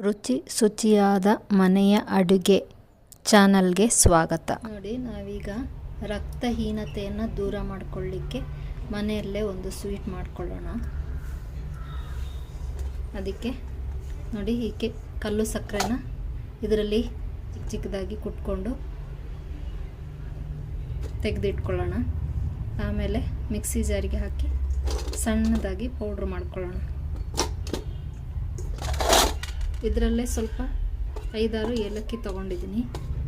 ರುಚಿ ಶುಚಿಯಾದ ಮನೆಯ ಅಡುಗೆ ಚಾನಲ್ಗೆ ಸ್ವಾಗತ. ನೋಡಿ, ನಾವೀಗ ರಕ್ತಹೀನತೆಯನ್ನು ದೂರ ಮಾಡಿಕೊಳ್ಳಿಕ್ಕೆ ಮನೆಯಲ್ಲೇ ಒಂದು ಸ್ವೀಟ್ ಮಾಡ್ಕೊಳ್ಳೋಣ. ಅದಕ್ಕೆ ನೋಡಿ, ಹೀಗೆ ಕಲ್ಲು ಸಕ್ಕರೆನ ಇದರಲ್ಲಿ ಚಿಕ್ಕ ಚಿಕ್ಕದಾಗಿ ಕುಟ್ಕೊಂಡು ತೆಗೆದಿಟ್ಕೊಳ್ಳೋಣ. ಆಮೇಲೆ ಮಿಕ್ಸಿ ಜಾರಿಗೆ ಹಾಕಿ ಸಣ್ಣದಾಗಿ ಪೌಡ್ರ್ ಮಾಡ್ಕೊಳ್ಳೋಣ. ಇದರಲ್ಲೇ ಸ್ವಲ್ಪ 5-6 ಏಲಕ್ಕಿ ತೊಗೊಂಡಿದ್ದೀನಿ.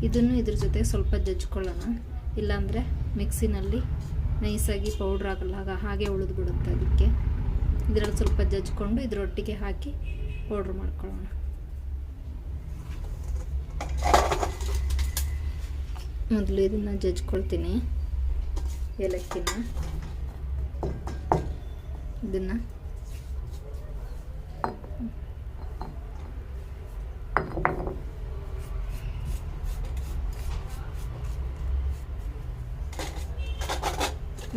ಇದನ್ನು ಇದ್ರ ಜೊತೆ ಸ್ವಲ್ಪ ಜಜ್ಕೊಳ್ಳೋಣ, ಇಲ್ಲಾಂದರೆ ಮಿಕ್ಸಿನಲ್ಲಿ ನೈಸಾಗಿ ಪೌಡ್ರ್ ಆಗಲ್ಲ, ಹಾಗೆ ಉಳಿದು ಬಿಡುತ್ತೆ. ಅದಕ್ಕೆ ಇದರಲ್ಲಿ ಸ್ವಲ್ಪ ಜಜ್ಕೊಂಡು ಇದರೊಟ್ಟಿಗೆ ಹಾಕಿ ಪೌಡ್ರ್ ಮಾಡ್ಕೊಳ್ಳೋಣ. ಮೊದಲು ಇದನ್ನು ಜಜ್ಕೊಳ್ತೀನಿ, ಏಲಕ್ಕಿನ. ಇದನ್ನು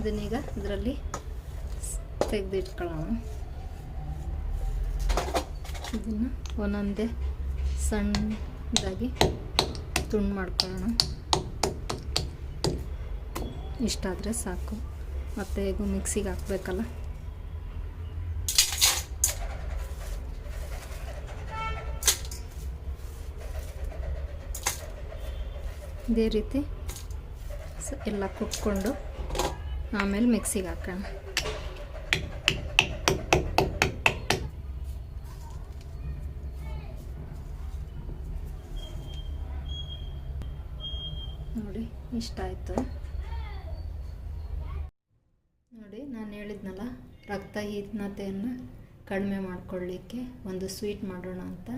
ಇದನ್ನೀಗ ಇದರಲ್ಲಿ ತೆಗೆದಿಟ್ಕೊಳ್ಳೋಣ. ಇದನ್ನು ಒಂದೊಂದೇ ಸಣ್ಣದಾಗಿ ತುಂಡು ಮಾಡ್ಕೊಳ್ಳೋಣ. ಇಷ್ಟಾದರೆ ಸಾಕು, ಮತ್ತು ಹೇಗೂ ಮಿಕ್ಸಿಗೆ ಹಾಕಬೇಕಲ್ಲ. ಇದೇ ರೀತಿ ಎಲ್ಲ ಕುಟ್ಕೊಂಡು ಆಮೇಲೆ ಮಿಕ್ಸಿಗೆ ಹಾಕೋಣ. ನೋಡಿ, ಇಷ್ಟ ಆಯಿತು. ನೋಡಿ, ನಾನು ಹೇಳಿದ್ನಲ್ಲ, ರಕ್ತಹೀನತೆಯನ್ನು ಕಡಿಮೆ ಮಾಡಿಕೊಳ್ಳಿಕ್ಕೆ ಒಂದು ಸ್ವೀಟ್ ಮಾಡೋಣ ಅಂತ.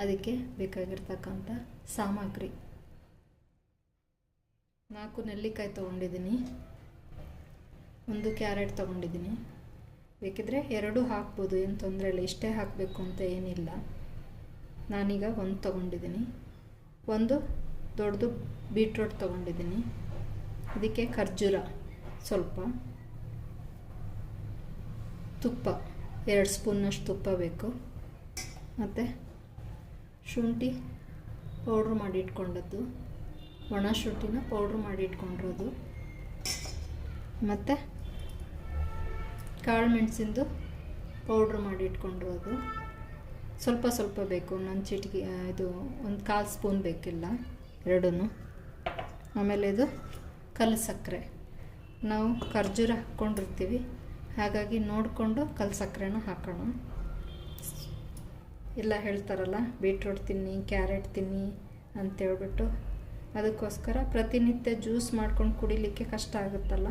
ಅದಕ್ಕೆ ಬೇಕಾಗಿರ್ತಕ್ಕಂಥ ಸಾಮಗ್ರಿ: 4 ನೆಲ್ಲಿಕಾಯಿ ತೊಗೊಂಡಿದ್ದೀನಿ, 1 ಕ್ಯಾರೆಟ್ ತೊಗೊಂಡಿದ್ದೀನಿ. ಬೇಕಿದ್ರೆ 2 ಹಾಕ್ಬೋದು, ಏನು ತೊಂದರೆ ಇಲ್ಲ. ಇಷ್ಟೇ ಹಾಕಬೇಕು ಅಂತ ಏನಿಲ್ಲ. ನಾನೀಗ 1 ತೊಗೊಂಡಿದ್ದೀನಿ. 1 ದೊಡ್ಡದು ಬೀಟ್ರೋಟ್ ತೊಗೊಂಡಿದ್ದೀನಿ. ಇದಕ್ಕೆ ಖರ್ಜೂರ ಸ್ವಲ್ಪ, ತುಪ್ಪ 2 ಸ್ಪೂನ್ನಷ್ಟು ತುಪ್ಪ ಬೇಕು, ಮತ್ತು ಶುಂಠಿ ಪೌಡ್ರ್ ಮಾಡಿ ಇಟ್ಕೊಂಡದ್ದು, ಒಣ ಶುಂಠಿನ ಪೌಡ್ರ್ ಮಾಡಿ ಇಟ್ಕೊಂಡಿರೋದು, ಮತ್ತು ಕಾಳು ಮೆಣಸಿಂದು ಪೌಡ್ರ್ ಮಾಡಿ ಇಟ್ಕೊಂಡಿರೋದು. ಸ್ವಲ್ಪ ಸ್ವಲ್ಪ ಬೇಕು, ನನ್ನ ಚಿಟಿಕೆ ಇದು 1/4 ಸ್ಪೂನ್ ಬೇಕಿಲ್ಲ, 2. ಆಮೇಲೆ ಇದು ಕಲ್ಲು ಸಕ್ಕರೆ. ನಾವು ಖರ್ಜೂರ ಹಾಕ್ಕೊಂಡಿರ್ತೀವಿ, ಹಾಗಾಗಿ ನೋಡಿಕೊಂಡು ಕಲ್ಲು ಸಕ್ಕರೆನ ಹಾಕೋಣ. ಎಲ್ಲ ಹೇಳ್ತಾರಲ್ಲ, ಬೀಟ್ರೋಟ್ ತಿನ್ನಿ, ಕ್ಯಾರೆಟ್ ತಿನ್ನಿ ಅಂತೇಳ್ಬಿಟ್ಟು. ಅದಕ್ಕೋಸ್ಕರ ಪ್ರತಿನಿತ್ಯ ಜ್ಯೂಸ್ ಮಾಡ್ಕೊಂಡು ಕುಡಿಲಿಕ್ಕೆ ಕಷ್ಟ ಆಗುತ್ತಲ್ಲ,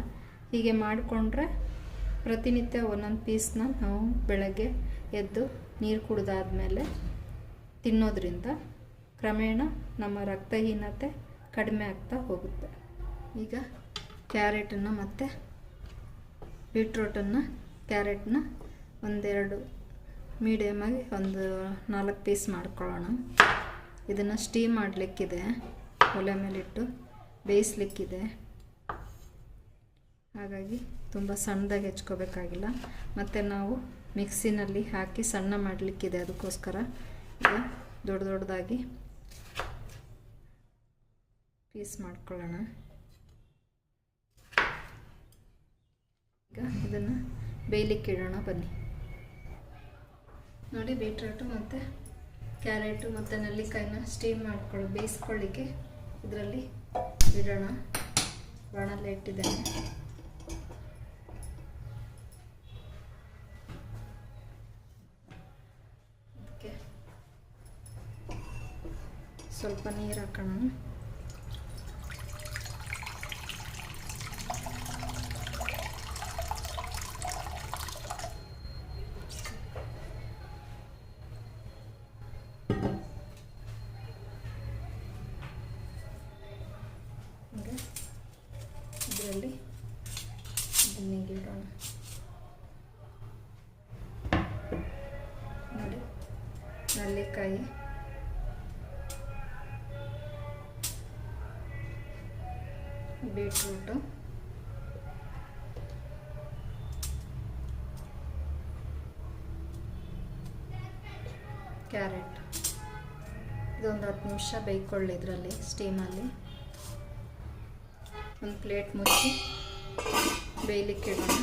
ಹೀಗೆ ಮಾಡಿಕೊಂಡ್ರೆ ಪ್ರತಿನಿತ್ಯ ಒಂದೊಂದು ಪೀಸ್ನ ನಾವು ಬೆಳಗ್ಗೆ ಎದ್ದು ನೀರು ಕುಡಿದಾದ್ಮೇಲೆ ತಿನ್ನೋದ್ರಿಂದ ಕ್ರಮೇಣ ನಮ್ಮ ರಕ್ತಹೀನತೆ ಕಡಿಮೆ ಆಗ್ತಾ ಹೋಗುತ್ತೆ. ಈಗ ಕ್ಯಾರೆಟನ್ನು ಮತ್ತು ಬೀಟ್ರೋಟನ್ನು, ಕ್ಯಾರೆಟ್ನ 1-2 ಮೀಡಿಯಮಾಗಿ 4 ಪೀಸ್ ಮಾಡ್ಕೊಳ್ಳೋಣ. ಇದನ್ನು ಸ್ಟೀಮ್ ಮಾಡಲಿಕ್ಕಿದೆ, ಒಲೆ ಮೇಲಿಟ್ಟು ಬೇಯಿಸ್ಲಿಕ್ಕಿದೆ. ಹಾಗಾಗಿ ತುಂಬ ಸಣ್ಣದಾಗಿ ಹೆಚ್ಕೋಬೇಕಾಗಿಲ್ಲ. ಮತ್ತು ನಾವು ಮಿಕ್ಸಿನಲ್ಲಿ ಹಾಕಿ ಸಣ್ಣ ಮಾಡಲಿಕ್ಕಿದೆ, ಅದಕ್ಕೋಸ್ಕರ ಈಗ ದೊಡ್ಡ ದೊಡ್ಡದಾಗಿ ಪೀಸ್ ಮಾಡ್ಕೊಳ್ಳೋಣ. ಈಗ ಇದನ್ನು ಬೇಯಲಿಕ್ಕೆ ಇಡೋಣ, ಬನ್ನಿ. ನೋಡಿ, ಬೀಟ್ರೋಟು ಮತ್ತು ಕ್ಯಾರೆಟು ಮತ್ತು ನೆಲ್ಲಿಕಾಯಿನ ಸ್ಟೀಮ್ ಬೇಯಿಸ್ಕೊಳ್ಳಿಕ್ಕೆ ಇದರಲ್ಲಿ ಇಡೋಣ. ಬಾಣಲೆ ಇಟ್ಟಿದ್ದೇನೆ. ಅದಕ್ಕೆ ಸ್ವಲ್ಪ ನೀರು ಹಾಕೋಣ. ಇದರಲ್ಲಿ ಇದನ್ನಿಗೆ ಇಡೋಣ. ನೋಡಿ, ನೆಲ್ಲಿಕಾಯಿ, ಬೀಟ್ರೂಟು, ಕ್ಯಾರೆಟ್ ಇದೊಂದು 10 ನಿಮಿಷ ಬೇಯ್ಕೊಳ್ಳಿ ಇದರಲ್ಲಿ ಸ್ಟೀಮಲ್ಲಿ. ಒಂದು ಪ್ಲೇಟ್ ಮುಚ್ಚಿ ಬೇಯಲಿಕ್ಕೆ ಇಡೋಣ.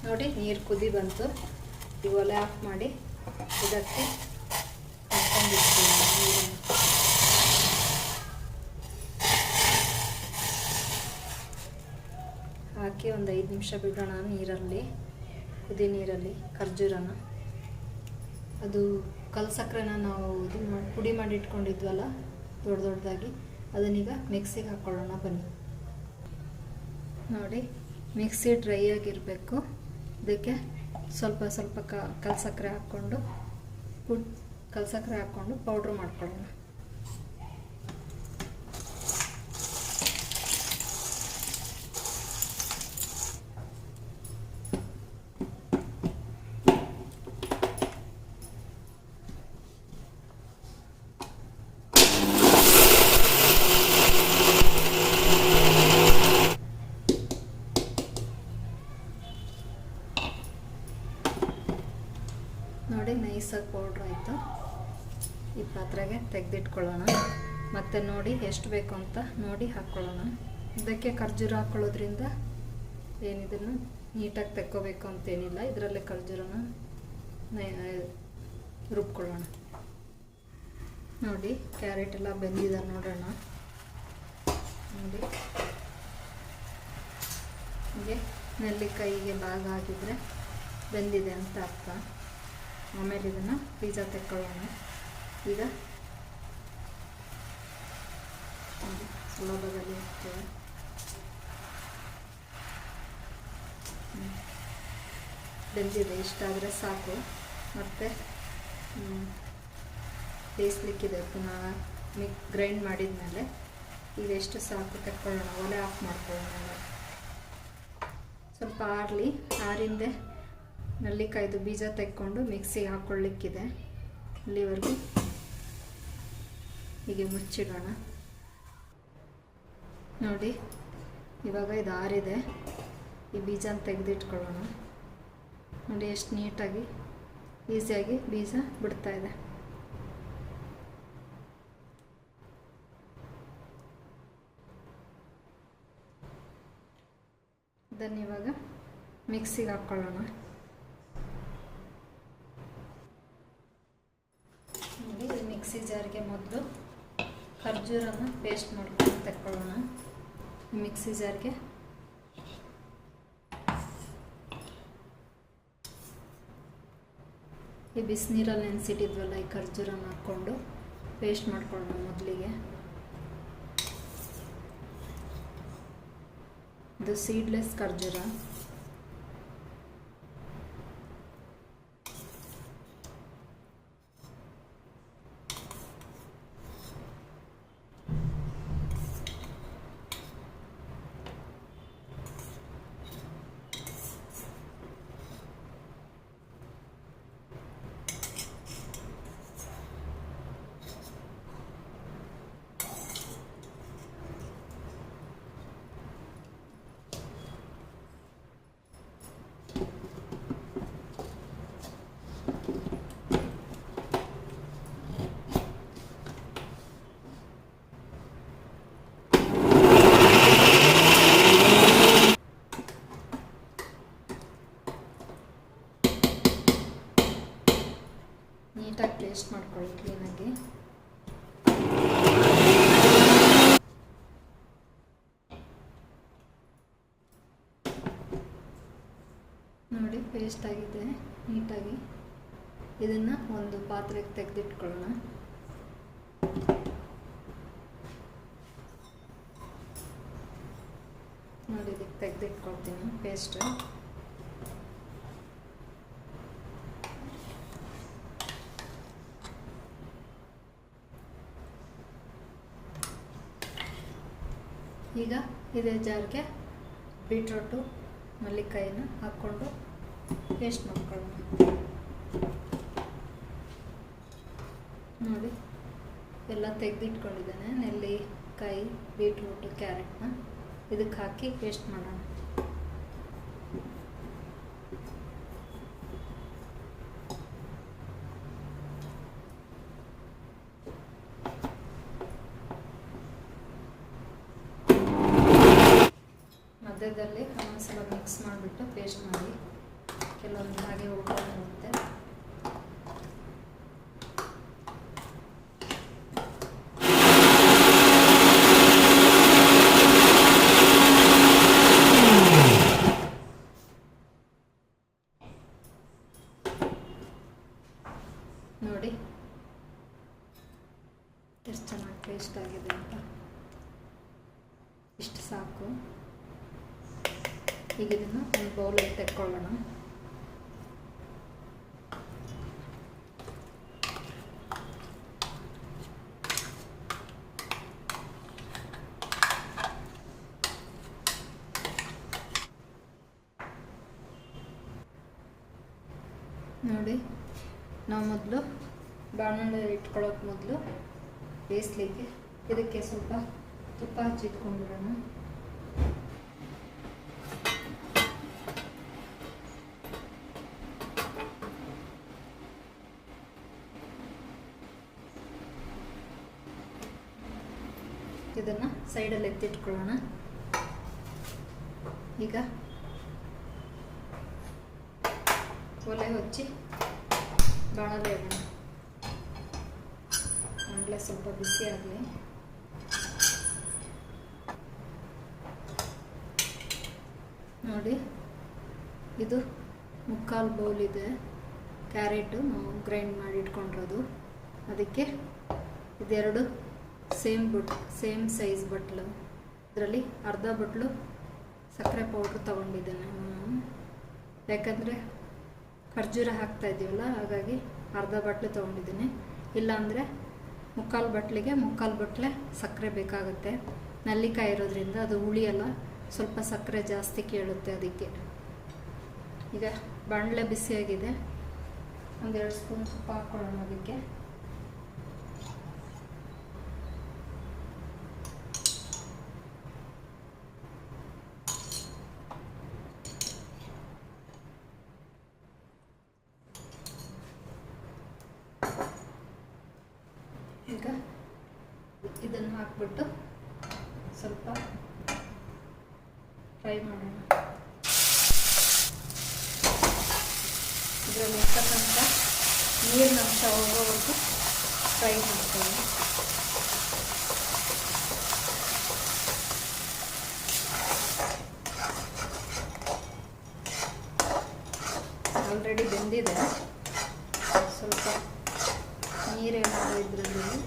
ನೋಡಿ ನೀರು ಕುದಿ ಬಂತು. ಈ ಒಲೆ ಆಫ್ ಮಾಡಿ ಇದಕ್ಕೆ ಹಾಕ್ಕೊಂಡಿರ್ತೀನಿ ನೀರನ್ನು. ಹಾಕಿ ಒಂದು 5 ನಿಮಿಷ ಬಿಡೋಣ ನೀರಲ್ಲಿ, ಕುದಿ ನೀರಲ್ಲಿ ಖರ್ಜೂರನ. ಅದು ಕಲ್ಸಕ್ರೆನ ನಾವು ಇದು ಪುಡಿ ಮಾಡಿ ಇಟ್ಕೊಂಡಿದ್ವಲ್ಲ ದೊಡ್ಡ ದೊಡ್ಡದಾಗಿ, ಅದನ್ನೀಗ ಮಿಕ್ಸಿಗೆ ಹಾಕ್ಕೊಳ್ಳೋಣ ಬನ್ನಿ. ನೋಡಿ ಮಿಕ್ಸಿ ಡ್ರೈ ಆಗಿರಬೇಕು. ಇದಕ್ಕೆ ಸ್ವಲ್ಪ ಸ್ವಲ್ಪ ಕಲ್ಸಕ್ಕರೆ ಹಾಕ್ಕೊಂಡು ಕಲ್ಸಕ್ಕರೆ ಹಾಕ್ಕೊಂಡು ಪೌಡ್ರ್ ಮಾಡ್ಕೊಳ್ಳೋಣ. ನೋಡಿ ನೈಸಾಗಿ ಪೌಡ್ರ್ ಆಯಿತು. ಈ ಪಾತ್ರೆಗೆ ತೆಗೆದಿಟ್ಕೊಳ್ಳೋಣ. ಮತ್ತು ನೋಡಿ ಎಷ್ಟು ಬೇಕು ಅಂತ ನೋಡಿ ಹಾಕ್ಕೊಳ್ಳೋಣ. ಇದಕ್ಕೆ ಖರ್ಜೂರ ಹಾಕ್ಕೊಳ್ಳೋದ್ರಿಂದ ಏನಿದನ್ನು ನೀಟಾಗಿ ತೆಕ್ಕೋಬೇಕು ಅಂತೇನಿಲ್ಲ. ಇದರಲ್ಲೇ ಖರ್ಜೂರನ ರುಬ್ಕೊಳ್ಳೋಣ. ನೋಡಿ ಕ್ಯಾರೆಟ್ ಎಲ್ಲ ಬೆಂದಿದೆ ನೋಡೋಣ. ನೋಡಿ ಹೀಗೆ ನೆಲ್ಲಿಕಾಯಿಗೆ ಭಾಗ ಆಗಿದ್ರೆ ಬೆಂದಿದೆ ಅಂತ ಅರ್ಥ. ಆಮೇಲೆ ಇದನ್ನು ಪಿಜ್ಜಾ ತೆಕ್ಕೊಳ್ಳೋಣ. ಈಗ ಸುಲಭದಲ್ಲಿ ಇರ್ತೇವೆ. ಬೆಂದಿದೆ, ಇಷ್ಟಾದರೆ ಸಾಕು. ಮತ್ತು ಬೇಯಿಸ್ಲಿಕ್ಕಿದೆ ಪುನಃ ಗ್ರೈಂಡ್ ಮಾಡಿದ ಮೇಲೆ. ಈಗ ಎಷ್ಟು ಸಾಕು ತೆಕ್ಕೊಳ್ಳೋಣ. ಒಲೆ ಆಫ್ ಮಾಡ್ಕೊಳ್ಳೋಣ. ಸ್ವಲ್ಪ ಆರಲಿ. ಆರಿಂದೆ ನೆಲ್ಲಿಕಾಯ್ದು ಬೀಜ ತೆಕ್ಕೊಂಡು ಮಿಕ್ಸಿಗೆ ಹಾಕ್ಕೊಳ್ಳಿಕ್ಕಿದೆ. ಅಲ್ಲಿವರೆಗೂ ಹೀಗೆ ಮುಚ್ಚಿಡೋಣ. ನೋಡಿ ಇವಾಗ ಇದು ಆರಿದೆ. ಈ ಬೀಜನ ತೆಗೆದಿಟ್ಕೊಳ್ಳೋಣ. ನೋಡಿ ಎಷ್ಟು ನೀಟಾಗಿ ಈಸಿಯಾಗಿ ಬೀಜ ಬಿಡ್ತಾ ಇದೆ. ಇದನ್ನು ಇವಾಗ ಮಿಕ್ಸಿಗೆ ಹಾಕ್ಕೊಳ್ಳೋಣ. ನೋಡಿ ಈ ಮಿಕ್ಸಿ ಜಾರ್ಗೆ ಮೊದಲು ಖರ್ಜೂರನ ಪೇಸ್ಟ್ ಮಾಡ್ಕೊಂಡು ತಗೊಳ್ಳೋಣ. ಮಿಕ್ಸಿ ಜಾರ್ಗೆ ಈ ಬಿಸಿನೀರಲ್ಲಿ ನೆನೆಸಿಟ್ಟಿದ್ವಲ್ಲ ಈ ಖರ್ಜೂರನ ಹಾಕ್ಕೊಂಡು ಪೇಸ್ಟ್ ಮಾಡ್ಕೊಳ್ಳೋಣ ಮೊದಲಿಗೆ. ಇದು ಸೀಡ್ಲೆಸ್ ಖರ್ಜೂರ. ನೀಟಾಗಿ ಪೇಸ್ಟ್ ಮಾಡ್ಕೊಳ್ಳಿ ಕ್ಲೀನಾಗಿ. ನೋಡಿ ಪೇಸ್ಟ್ ಆಗಿದೆ ನೀಟಾಗಿ. ಇದನ್ನು ಒಂದು ಪಾತ್ರೆಗೆ ತೆಗೆದಿಟ್ಕೊಳ್ಳೋಣ. ನೋಡಿ ಇದಕ್ಕೆ ತೆಗೆದಿಟ್ಕೊಳ್ತೀನಿ ಪೇಸ್ಟ್. ಈಗ ಇದೇ ಜಾರ್ಗೆ ಬೀಟ್ರೋಟು ನೆಲ್ಲಿಕಾಯಿನ ಹಾಕ್ಕೊಂಡು ಪೇಸ್ಟ್ ಮಾಡ್ಕೊಳ್ಳೋಣ. ನೋಡಿ ಎಲ್ಲ ತೆಗೆದಿಟ್ಕೊಂಡಿದ್ದೇನೆ. ನೆಲ್ಲಿಕಾಯಿ, ಬೀಟ್ರೂಟು, ಕ್ಯಾರೆಟ್ನ ಇದಕ್ಕೆ ಹಾಕಿ ಪೇಸ್ಟ್ ಮಾಡೋಣ. ಹಾಕ್ಬಿಟ್ಟು ಪೇಸ್ಟ್ ಮಾಡಿ. ಕೆಲವೊಂದು ಹಾಗೆ ಉಳ್ಕೊಂಡಿರುತ್ತೆ. ನೋಡಿ ಎಷ್ಟು ಚೆನ್ನಾಗಿ ಪೇಸ್ಟ್ ಆಗಿದೆ ಅಂತ. ಇಷ್ಟು ಸಾಕು. ಈಗ ಇದನ್ನು ಒಂದು ಬೌಲಲ್ಲಿ ತೆಕ್ಕೊಳ್ಳೋಣ. ನೋಡಿ, ನಾವು ಮೊದಲು ಬಾಣಲೆ ಇಟ್ಕೊಳ್ಳೋಕೆ ಮೊದಲು ಬೇಯಿಸ್ಲಿಕ್ಕೆ ಇದಕ್ಕೆ ಸ್ವಲ್ಪ ತುಪ್ಪ ಹಚ್ಚಿಟ್ಕೊಂಡ್ಬಿಡೋಣ. ಇದನ್ನು ಸೈಡಲ್ಲಿ ಎತ್ತಿಟ್ಕೊಳ್ಳೋಣ. ಈಗ ಒಲೆ ಹಚ್ಚಿ ಬಾಣಲೆ ಇಡೋಣ. ಬಾಣಲೆ ಸ್ವಲ್ಪ ಬಿಸಿ ಆಗಲಿ. ನೋಡಿ, ಇದು 3/4 ಬೌಲ್ ಇದೆ ಕ್ಯಾರೆಟು ನಾವು ಗ್ರೈಂಡ್ ಮಾಡಿ ಇಟ್ಕೊಂಡಿರೋದು. ಅದಕ್ಕೆ ಇದೆರಡು ಸೇಮ್ ಸೈಜ್ ಬಟ್ಲು. ಇದರಲ್ಲಿ ಅರ್ಧ ಬಟ್ಲು ಸಕ್ಕರೆ ಪೌಡ್ರ್ ತೊಗೊಂಡಿದ್ದೇನೆ ನಾನು. ಯಾಕಂದರೆ ಖರ್ಜೂರ ಹಾಕ್ತಾ ಇದ್ದೀವಲ್ಲ, ಹಾಗಾಗಿ ಅರ್ಧ ಬಟ್ಲು ತೊಗೊಂಡಿದ್ದೀನಿ. ಇಲ್ಲಾಂದರೆ 3/4 ಬಟ್ಲಿಗೆ 3/4 ಬಟ್ಲೆ ಸಕ್ಕರೆ ಬೇಕಾಗುತ್ತೆ. ನಲ್ಲಿಕಾಯಿ ಇರೋದ್ರಿಂದ ಅದು ಹುಳಿಯಲ್ಲ, ಸ್ವಲ್ಪ ಸಕ್ಕರೆ ಜಾಸ್ತಿ ಕೇಳುತ್ತೆ. ಅದಕ್ಕೆ ಈಗ ಬಾಣಲೆ ಬಿಸಿಯಾಗಿದೆ. 1-2 ಸ್ಪೂನ್ ತುಪ್ಪ ಹಾಕ್ಕೊಳ್ಳೋಣ. ಅದಕ್ಕೆ ಈಗ ಇದನ್ನು ಹಾಕ್ಬಿಟ್ಟು ಸ್ವಲ್ಪ ಫ್ರೈ ಮಾಡೋಣ. ಇದರಲ್ಲಿ ಇರ್ತಕ್ಕಂಥ ನೀರಿನ ಅಂಶ ಹೋಗೋವರೆಗೂ ಫ್ರೈ ಮಾಡ್ಕೊಳ್ಳೋಣ. ಆಲ್ರೆಡಿ ಬೆಂದಿದೆ. ಸ್ವಲ್ಪ ನೀರೇನಾದರೂ ಇದರಲ್ಲಿ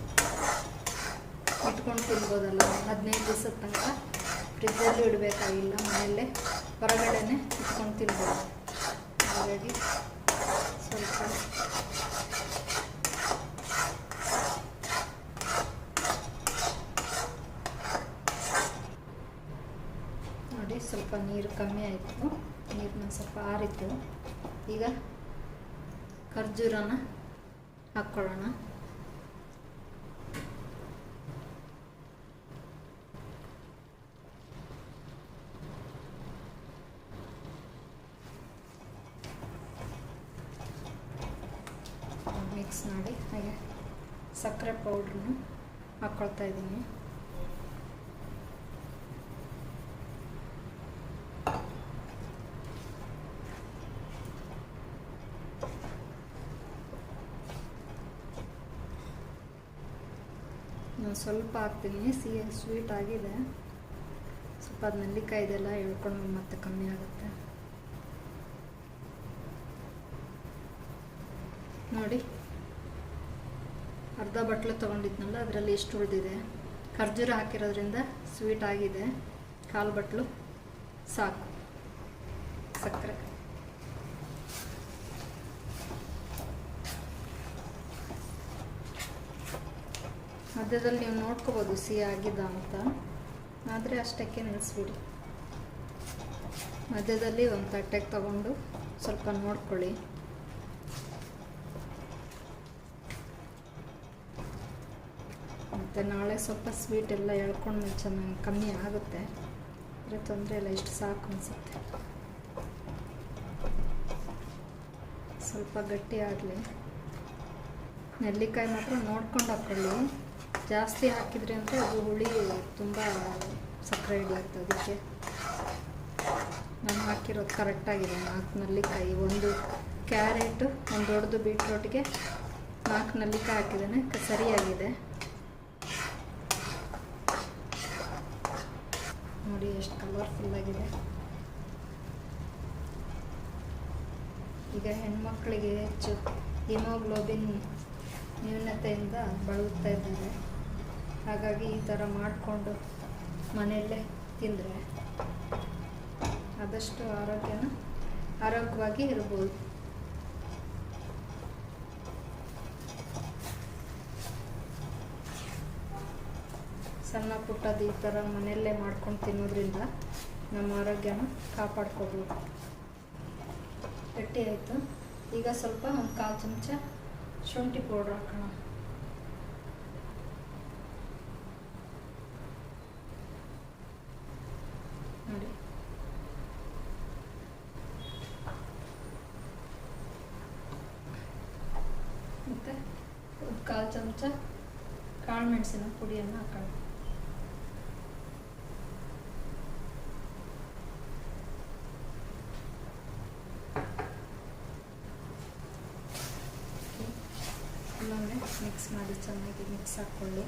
ಇಟ್ಕೊಂಡು ತಿನ್ಬೋದಲ್ಲ. 15 ದಿವಸದ ತನಕ ಫ್ರಿಜ್ಜಲ್ಲಿ ಇಡಬೇಕಾಗಿಲ್ಲ, ಮನೆಯಲ್ಲೇ ಹೊರಗಡೆನೇ ಇಟ್ಕೊಂಡು ತಿನ್ಬೋದು. ಹಾಗಾಗಿ ಸ್ವಲ್ಪ ನೋಡಿ, ಸ್ವಲ್ಪ ನೀರು ಕಮ್ಮಿ ಆಯಿತು. ನೀರನ್ನ ಸ್ವಲ್ಪ ಆರಿತ್ತು. ಈಗ ಖರ್ಜೂರನ ಹಾಕ್ಕೊಳ್ಳೋಣ. ಮಿಕ್ಸ್ ಮಾಡಿ ಹಾಗೆ ಸಕ್ಕರೆ ಪೌಡ್ರನ್ನು ಹಾಕ್ಕೊಳ್ತಾ ಇದ್ದೀನಿ. ನಾನು ಸ್ವಲ್ಪ ಹಾಕ್ತೀನಿ. ಸ್ವೀಟ್ ಆಗಿದೆ. ಸ್ವಲ್ಪ ಅದು ನೆಲ್ಲಿಕಾಯಿ ಇದೆಲ್ಲ ಎಳ್ಕೊಂಡು ಮತ್ತೆ ಕಮ್ಮಿ ಆಗುತ್ತೆ. ನೋಡಿ, ಅರ್ಧ ಬಟ್ಲು ತೊಗೊಂಡಿದ್ನಲ್ಲ, ಅದರಲ್ಲಿ ಎಷ್ಟು ಉಳಿದಿದೆ. ಖರ್ಜೂರ ಹಾಕಿರೋದ್ರಿಂದ ಸ್ವೀಟ್ ಆಗಿದೆ. 1/4 ಬಟ್ಲು ಸಾಕು ಸಕ್ಕರೆ. ಮಧ್ಯದಲ್ಲಿ ನೀವು ನೋಡ್ಕೋಬೋದು ಸಿಹಿ ಆಗಿದ್ದ ಅಂತ, ಆದರೆ ಅಷ್ಟಕ್ಕೆ ನಿಲ್ಲಿಸ್ಬಿಡಿ. ಮಧ್ಯದಲ್ಲಿ ಒಂದು ತಟ್ಟೆಗೆ ತಗೊಂಡು ಸ್ವಲ್ಪ ನೋಡ್ಕೊಳ್ಳಿ. ಮತ್ತು ನಾಳೆ ಸ್ವಲ್ಪ ಸ್ವೀಟ್ ಎಲ್ಲ ಎಳ್ಕೊಂಡು ಚೆನ್ನಾಗಿ ಕಮ್ಮಿ ಆಗುತ್ತೆ. ಅಂದರೆ ತೊಂದರೆ ಇಲ್ಲ, ಇಷ್ಟು ಸಾಕು ಅನಿಸುತ್ತೆ. ಸ್ವಲ್ಪ ಗಟ್ಟಿ ಆಗಲಿ. ನೆಲ್ಲಿಕಾಯಿ ಮಾತ್ರ ನೋಡ್ಕೊಂಡು ಹಾಕ್ಕೊಳ್ಳಿ. ಜಾಸ್ತಿ ಹಾಕಿದರೆ ಅಂದರೆ ಅದು ಹುಳಿ ತುಂಬ ಸಕ್ಕರೆ ಹಿಡಿಯುತ್ತೆ. ಅದಕ್ಕೆ ನಾನು ಹಾಕಿರೋದು ಕರೆಕ್ಟಾಗಿದೆ. 4 ನೆಲ್ಲಿಕಾಯಿ, 1 ಕ್ಯಾರೆಟು, 1 ದೊಡ್ಡದು ಬೀಟ್ರೋಟ್ಗೆ 4 ನೆಲ್ಲಿಕಾಯಿ ಹಾಕಿದ್ದೇನೆ. ಸರಿಯಾಗಿದೆ ನೋಡಿ, ಎಷ್ಟು ಕಲರ್ಫುಲ್ಲಾಗಿದೆ. ಈಗ ಹೆಣ್ಮಕ್ಳಿಗೆ ಹೆಚ್ಚು ಹಿಮೋಗ್ಲೋಬಿನ್ ನ್ಯೂನತೆಯಿಂದ ಬಳಲ್ತಾ ಇದ್ದಾರೆ. ಹಾಗಾಗಿ ಈ ಥರ ಮಾಡಿಕೊಂಡು ಮನೆಯಲ್ಲೇ ತಿಂದರೆ ಆದಷ್ಟು ಆರೋಗ್ಯವಾಗಿ ಇರ್ಬೋದು. ಸಣ್ಣ ಪುಟ್ಟದು ಈ ಥರ ಮನೆಯಲ್ಲೇ ಮಾಡ್ಕೊಂಡು ತಿನ್ನೋದ್ರಿಂದ ನಮ್ಮ ಆರೋಗ್ಯನ ಕಾಪಾಡ್ಕೋಬೋದು. ಗಟ್ಟಿ ಆಯಿತು. ಈಗ ಸ್ವಲ್ಪ 1/4 ಚಮಚ ಶುಂಠಿ ಪೌಡ್ರ್ ಹಾಕೋಣ. ನೋಡಿ, ಮತ್ತು 1/4 ಚಮಚ ಕಾಳು ಮೆಣಸಿನ ಪುಡಿಯನ್ನು ಹಾಕೋಣ. ಎಲ್ಲವನ್ನೇ ಮಿಕ್ಸ್ ಮಾಡಿ ಚೆನ್ನಾಗಿ ಮಿಕ್ಸ್ ಹಾಕ್ಕೊಳ್ಳಿ.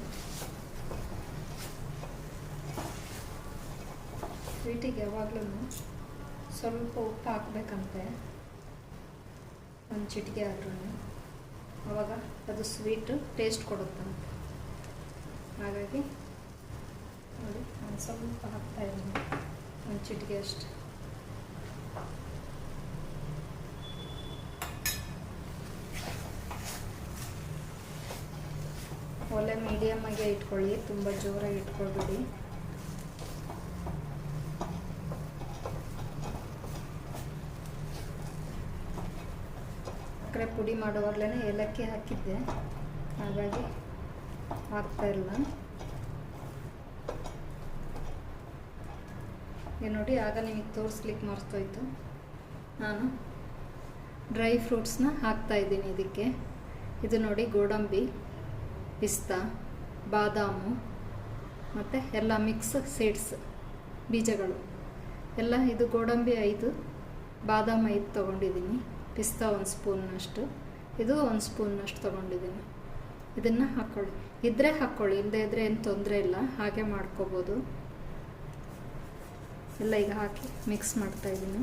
ಸ್ವೀಟಿಗೆ ಯಾವಾಗಲೂ ಸ್ವಲ್ಪ ಉಪ್ಪು ಹಾಕಬೇಕಂತೆ, 1 ಚಿಟಿಕೆ ಆದ್ರೂ, ಆವಾಗ ಅದು ಸ್ವೀಟು ಟೇಸ್ಟ್ ಕೊಡುತ್ತಂತೆ. ಹಾಗಾಗಿ ನೋಡಿ, ನಾನು ಸ್ವಲ್ಪ ಹಾಕ್ತಾಯಿದ್ದೀನಿ, 1 ಚಿಟಿಕೆ ಅಷ್ಟು. ಒಲೆ ಮೀಡಿಯಮ್ಮಾಗೆ ಇಟ್ಕೊಳ್ಳಿ, ತುಂಬ ಜೋರಾಗಿ ಇಟ್ಕೊಳ್ಬೇಡಿ. ಸಕ್ಕರೆ ಪುಡಿ ಮಾಡುವಾಗಲೇ ಏಲಕ್ಕಿ ಹಾಕಿದ್ದೆ, ಹಾಗಾಗಿ ಹಾಕ್ತಾಯಿಲ್ಲ. ಈಗ ನೋಡಿ, ಆಗ ನಿಮಗೆ ತೋರಿಸ್ಲಿಕ್ಕೆ ಮರ್ತೋಯ್ತು, ನಾನು ಡ್ರೈ ಫ್ರೂಟ್ಸ್ನ ಹಾಕ್ತಾಯಿದ್ದೀನಿ ಇದಕ್ಕೆ. ಇದು ನೋಡಿ, ಗೋಡಂಬಿ, ಪಿಸ್ತಾ, ಬಾದಾಮು ಮತ್ತು ಎಲ್ಲ ಮಿಕ್ಸ್ ಸೀಡ್ಸ್, ಬೀಜಗಳು ಎಲ್ಲ. ಇದು ಗೋಡಂಬಿ 5, ಬಾದಾಮ್ 5 ತೊಗೊಂಡಿದ್ದೀನಿ, ಪಿಸ್ತಾ 1 ಸ್ಪೂನ್ನಷ್ಟು, ಇದು 1 ಸ್ಪೂನ್ನಷ್ಟು ತೊಗೊಂಡಿದ್ದೀನಿ. ಇದನ್ನು ಹಾಕ್ಕೊಳ್ಳಿ, ಇದ್ದರೆ ಹಾಕ್ಕೊಳ್ಳಿ, ಇಲ್ಲದೇ ಇದ್ದರೆ ಏನು ತೊಂದರೆ ಇಲ್ಲ, ಹಾಗೆ ಮಾಡ್ಕೋಬೋದು. ಎಲ್ಲ ಈಗ ಹಾಕಿ ಮಿಕ್ಸ್ ಮಾಡ್ತಾಯಿದ್ದೀನಿ.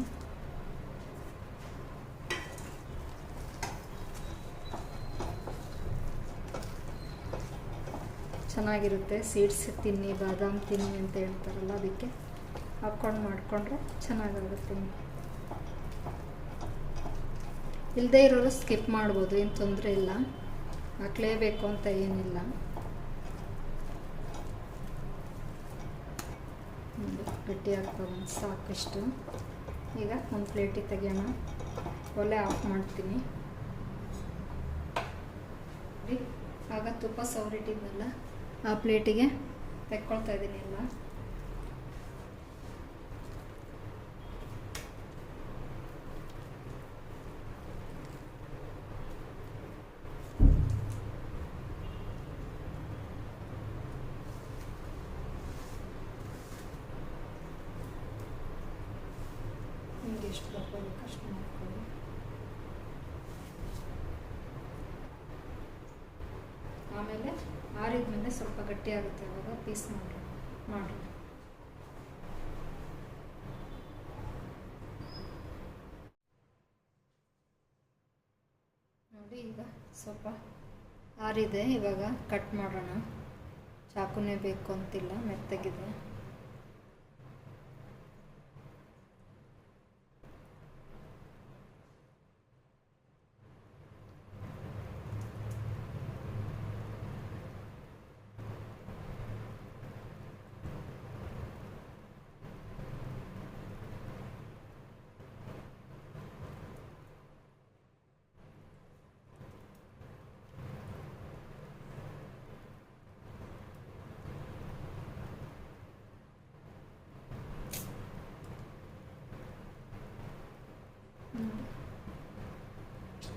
ಚೆನ್ನಾಗಿರುತ್ತೆ. ಸೀಡ್ಸ್ ತಿನ್ನಿ, ಬಾದಾಮ್ ತಿನ್ನಿ ಅಂತ ಹೇಳ್ತಾರಲ್ಲ, ಅದಕ್ಕೆ ಹಾಕ್ಕೊಂಡು ಮಾಡಿಕೊಂಡ್ರೆ ಚೆನ್ನಾಗಾಗುತ್ತೆ. ಇಲ್ಲದೇ ಇರೋರು ಸ್ಕಿಪ್ ಮಾಡ್ಬೋದು, ಏನು ತೊಂದರೆ ಇಲ್ಲ, ಹಾಕಲೇಬೇಕು ಅಂತ ಏನಿಲ್ಲ. ಗಟ್ಟಿ ಹಾಕ್ಬೋದು, ಸಾಕಷ್ಟು. ಈಗ ಒಂದು ಪ್ಲೇಟಿಗೆ ತೆಗಿಯೋಣ. ಒಲೆ ಆಫ್ ಮಾಡ್ತೀನಿ. ಆಗ ತುಪ್ಪ ಸವರಿಟ್ಟಿದ್ನಲ್ಲ, ಆ ಪ್ಲೇಟಿಗೆ ತೆಕ್ಕೊಳ್ತಾ ಇದ್ದೀನಿ ಎಲ್ಲ. ನಿಮಗೆ ಎಷ್ಟು ಬರ್ಬೇಕು ಅಷ್ಟು ಮಾಡ್ಕೊಳ್ಳಿ. ಆಮೇಲೆ ಆರಿದ್ಮೇಲೆ ಸ್ವಲ್ಪ ಗಟ್ಟಿ ಆಗುತ್ತೆ, ಅವಾಗ ಪೀಸ್ ಮಾಡಿ ನೋಡಿ. ಈಗ ಸ್ವಲ್ಪ ಆರಿದೆ, ಇವಾಗ ಕಟ್ ಮಾಡೋಣ. ಚಾಕುನೇ ಬೇಕು ಅಂತಿಲ್ಲ, ಮೆತ್ತಗಿದೆ.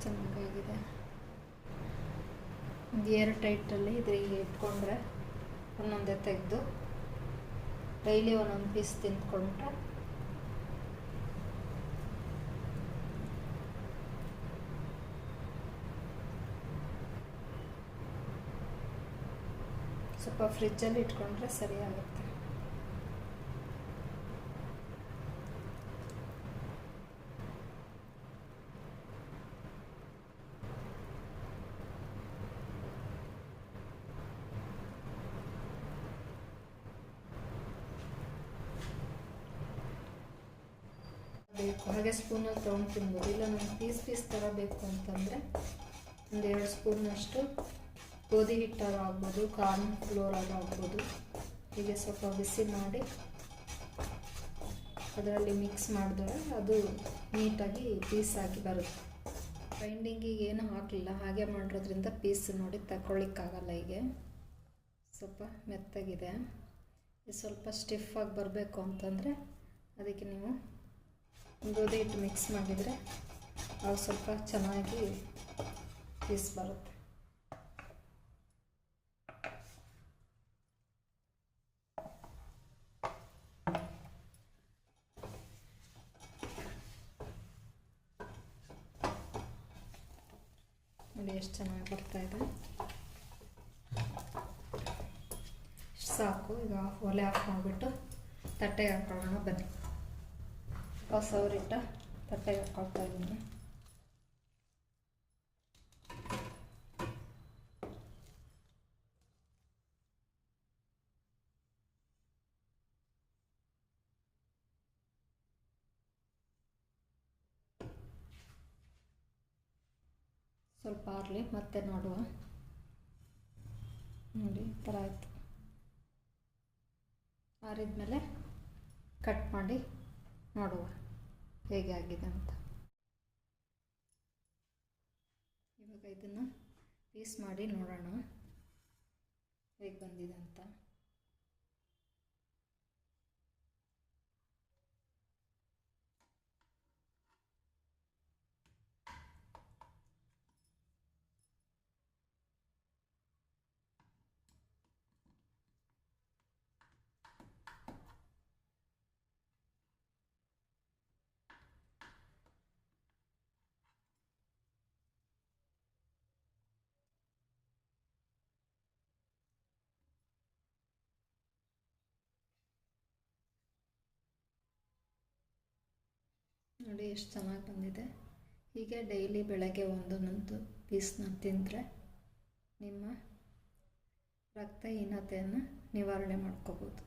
ಚೆನ್ನಾಗಾಗಿದೆ. ಒಂದು ಏರ್ ಟೈಟಲ್ಲಿ ಇದ್ರಿಗೆ ಇಟ್ಕೊಂಡ್ರೆ ಒಂದೊಂದೇ ತೆಗೆದು ಡೈಲಿ ಒಂದೊಂದು ಪೀಸ್ ತಿಂದ್ಕೊಂಡ್ರೆ ಸ್ವಲ್ಪ ಫ್ರಿಜ್ಜಲ್ಲಿ ಇಟ್ಕೊಂಡ್ರೆ ಸರಿಯಾಗುತ್ತೆ. ಬೇಕು ಹಾಗೆ ಸ್ಪೂನಲ್ಲಿ ತೊಗೊಂಡು ತಿನ್ಬೋದು. ಇಲ್ಲ ನಮ್ಗೆ ಪೀಸ್ ಥರ ಬೇಕು ಅಂತಂದರೆ ಒಂದು 2 ಸ್ಪೂನಷ್ಟು ಗೋಧಿ ಹಿಟ್ಟಾರು ಆಗ್ಬೋದು, ಕಾರ್ನ್ ಫ್ಲೋರಾರು ಆಗ್ಬೋದು. ಹೀಗೆ ಸ್ವಲ್ಪ ಬಿಸಿ ಮಾಡಿ ಅದರಲ್ಲಿ ಮಿಕ್ಸ್ ಮಾಡಿದ್ರೆ ಅದು ನೀಟಾಗಿ ಪೀಸ್ ಆಗಿ ಬರುತ್ತೆ. ಬೈಂಡಿಂಗಿಗೆ ಏನು ಹಾಕಲಿಲ್ಲ, ಹಾಗೆ ಮಾಡಿರೋದ್ರಿಂದ ಪೀಸ್ ನೋಡಿ ತಗೊಳ್ಳಿಕ್ಕಾಗಲ್ಲ. ಹೀಗೆ ಸ್ವಲ್ಪ ಮೆತ್ತಗಿದೆ. ಇದು ಸ್ವಲ್ಪ ಸ್ಟಿಫಾಗಿ ಬರಬೇಕು ಅಂತಂದರೆ ಅದಕ್ಕೆ ನೀವು ಗೋಧಿ ಹಿಟ್ಟು ಮಿಕ್ಸ್ ಮಾಡಿದರೆ ಅವು ಸ್ವಲ್ಪ ಚೆನ್ನಾಗಿ ಪೀಸ್ ಬರುತ್ತೆ. ನೋಡಿ ಎಷ್ಟು ಚೆನ್ನಾಗಿ ಬರ್ತಾಯಿದೆ. ಸಾಕು. ಈಗ ಒಲೆ ಆಫ್ ಮಾಡಿಬಿಟ್ಟು ತಟ್ಟೆಗೆ ಹಾಕೊಳ್ಳೋಣ ಬನ್ನಿ. ಸವರಿಟ್ಟ ತಟ್ಟೆಗೆ ಹಾಕ್ಕೊಳ್ತಾ ಇದ್ದೀನಿ. ಸ್ವಲ್ಪ ಆರಲಿ ಮತ್ತೆ ನೋಡುವ. ನೋಡಿ ಈ ಥರ ಆಯಿತು. ಆರಿದ್ಮೇಲೆ ಕಟ್ ಮಾಡಿ ನೋಡುವ ಹೇಗೆ ಆಗಿದೆ ಅಂತ. ಇವಾಗ ಇದನ್ನು ಪೀಸ್ ಮಾಡಿ ನೋಡೋಣ ಹೇಗೆ ಬಂದಿದೆ ಅಂತ. ನೋಡಿ ಎಷ್ಟು ಚೆನ್ನಾಗಿ ಬಂದಿದೆ. ಹೀಗೆ ಡೈಲಿ ಬೆಳಗ್ಗೆ ಒಂದೊಂದು ಪೀಸ್ನ ತಿಂದರೆ ನಿಮ್ಮ ರಕ್ತಹೀನತೆಯನ್ನು ನಿವಾರಣೆ ಮಾಡ್ಕೋಬೋದು.